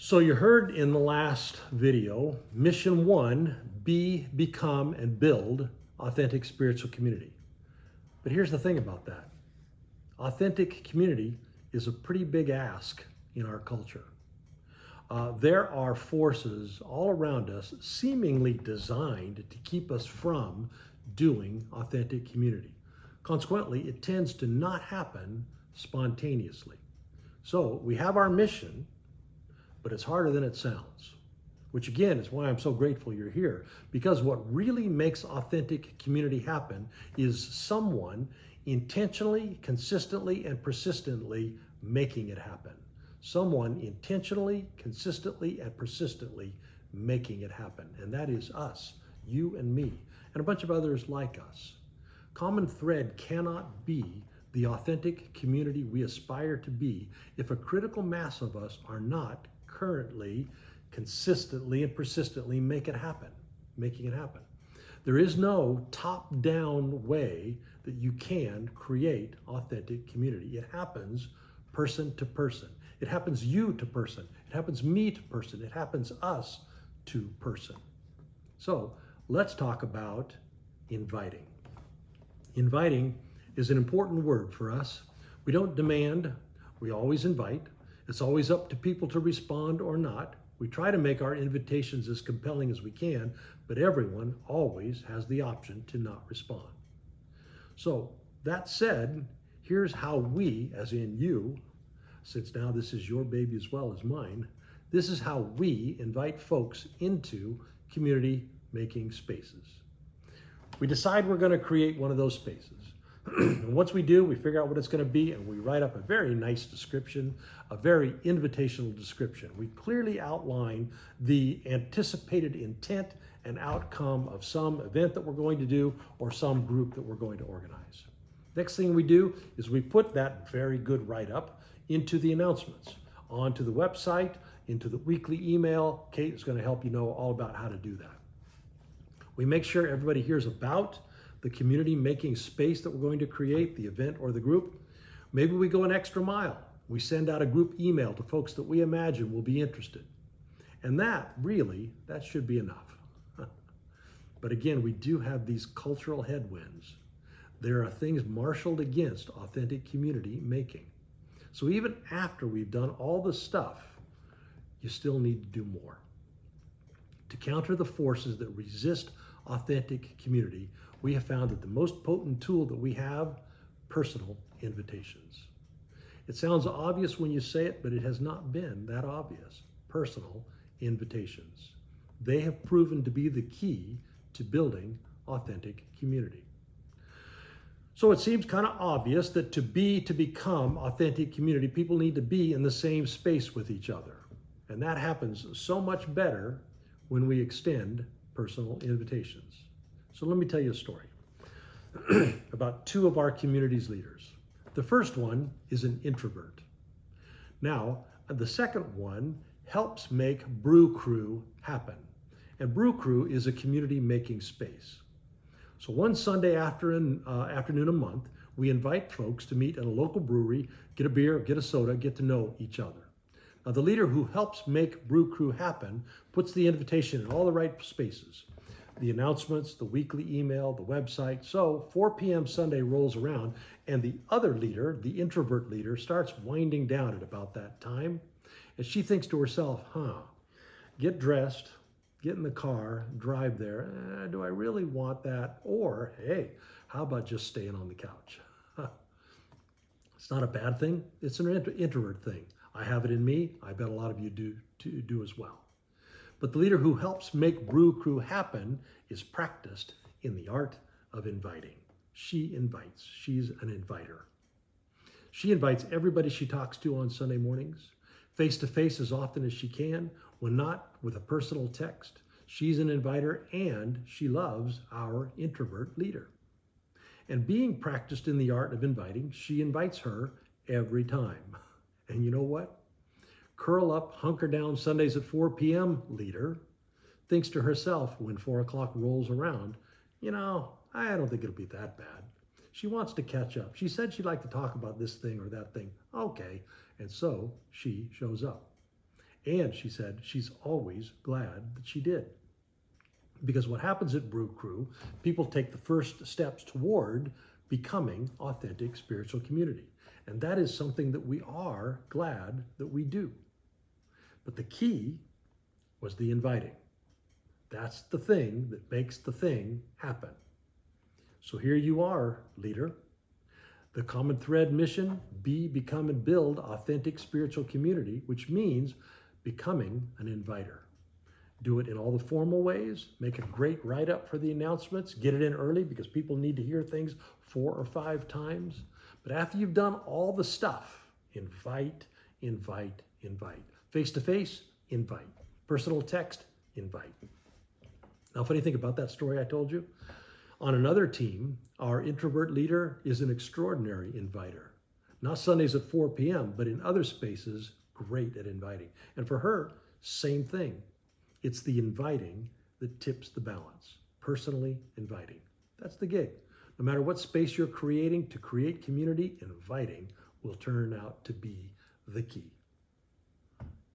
So you heard in the last video, mission one, be, become, and build authentic spiritual community. But here's the thing about that. Authentic community is a pretty big ask in our culture. There are forces all around us seemingly designed to keep us from doing authentic community. Consequently, it tends to not happen spontaneously. So we have our mission, but it's harder than it sounds, which again is why I'm so grateful you're here, because what really makes authentic community happen is someone intentionally, consistently, and persistently making it happen. Someone intentionally, consistently, and persistently making it happen. And that is us, you and me, and a bunch of others like us. Common thread cannot be the authentic community we aspire to be if a critical mass of us are not currently, consistently, and persistently making it happen. There is no top-down way that you can create authentic community. It happens person to person. It happens you to person. It happens me to person. It happens us to person. So let's talk about inviting. Inviting is an important word for us. We don't demand, we always invite. It's always up to people to respond or not. We try to make our invitations as compelling as we can, but everyone always has the option to not respond. So that said, here's how we, as in you, since now this is your baby as well as mine, this is how we invite folks into community making spaces. We decide we're going to create one of those spaces. And once we do, we figure out what it's going to be, and we write up a very nice description, a very invitational description. We clearly outline the anticipated intent and outcome of some event that we're going to do or some group that we're going to organize. Next thing we do is we put that very good write-up into the announcements, onto the website, into the weekly email. Kate is going to help you know all about how to do that. We make sure everybody hears about the community making space that we're going to create, the event or the group. Maybe we go an extra mile. We send out a group email to folks that we imagine will be interested. And that should be enough. But again, we do have these cultural headwinds. There are things marshaled against authentic community making. So even after we've done all the stuff, you still need to do more. To counter the forces that resist authentic community, we have found that the most potent tool that we have, personal invitations. It sounds obvious when you say it, but it has not been that obvious. Personal invitations. They have proven to be the key to building authentic community. So it seems kind of obvious that to become authentic community, people need to be in the same space with each other. And that happens so much better when we extend personal invitations. So let me tell you a story about two of our community's leaders. The first one is an introvert. Now, the second one helps make Brew Crew happen. And Brew Crew is a community making space. So one Sunday afternoon a month, we invite folks to meet at a local brewery, get a beer, get a soda, get to know each other. Now, the leader who helps make Brew Crew happen puts the invitation in all the right spaces. The announcements, the weekly email, the website. So 4 p.m. Sunday rolls around, and the other leader, the introvert leader, starts winding down at about that time. And she thinks to herself, get dressed, get in the car, drive there. Do I really want that? Or, hey, how about just staying on the couch? It's not a bad thing. It's an introvert thing. I have it in me. I bet a lot of you do as well. But the leader who helps make Brew Crew happen is practiced in the art of inviting. She invites. She's an inviter. She invites everybody she talks to on Sunday mornings, face-to-face as often as she can, when not with a personal text. She's an inviter, and she loves our introvert leader. And being practiced in the art of inviting, she invites her every time. And you know what? Curl up, hunker down Sundays at 4 p.m. leader thinks to herself when 4 o'clock rolls around, I don't think it'll be that bad. She wants to catch up. She said she'd like to talk about this thing or that thing. Okay. And so she shows up. And she said she's always glad that she did. Because what happens at Brew Crew, people take the first steps toward becoming authentic spiritual community. And that is something that we are glad that we do. But the key was the inviting. That's the thing that makes the thing happen. So here you are, leader. The common thread mission, be, become, and build authentic spiritual community, which means becoming an inviter. Do it in all the formal ways. Make a great write-up for the announcements. Get it in early because people need to hear things 4 or 5 times. But after you've done all the stuff, invite, invite, invite. Face-to-face, invite. Personal text, invite. Now, funny thing about that story I told you, on another team, our introvert leader is an extraordinary inviter. Not Sundays at 4 p.m., but in other spaces, great at inviting. And for her, same thing. It's the inviting that tips the balance. Personally inviting. That's the gig. No matter what space you're creating, to create community, inviting will turn out to be the key.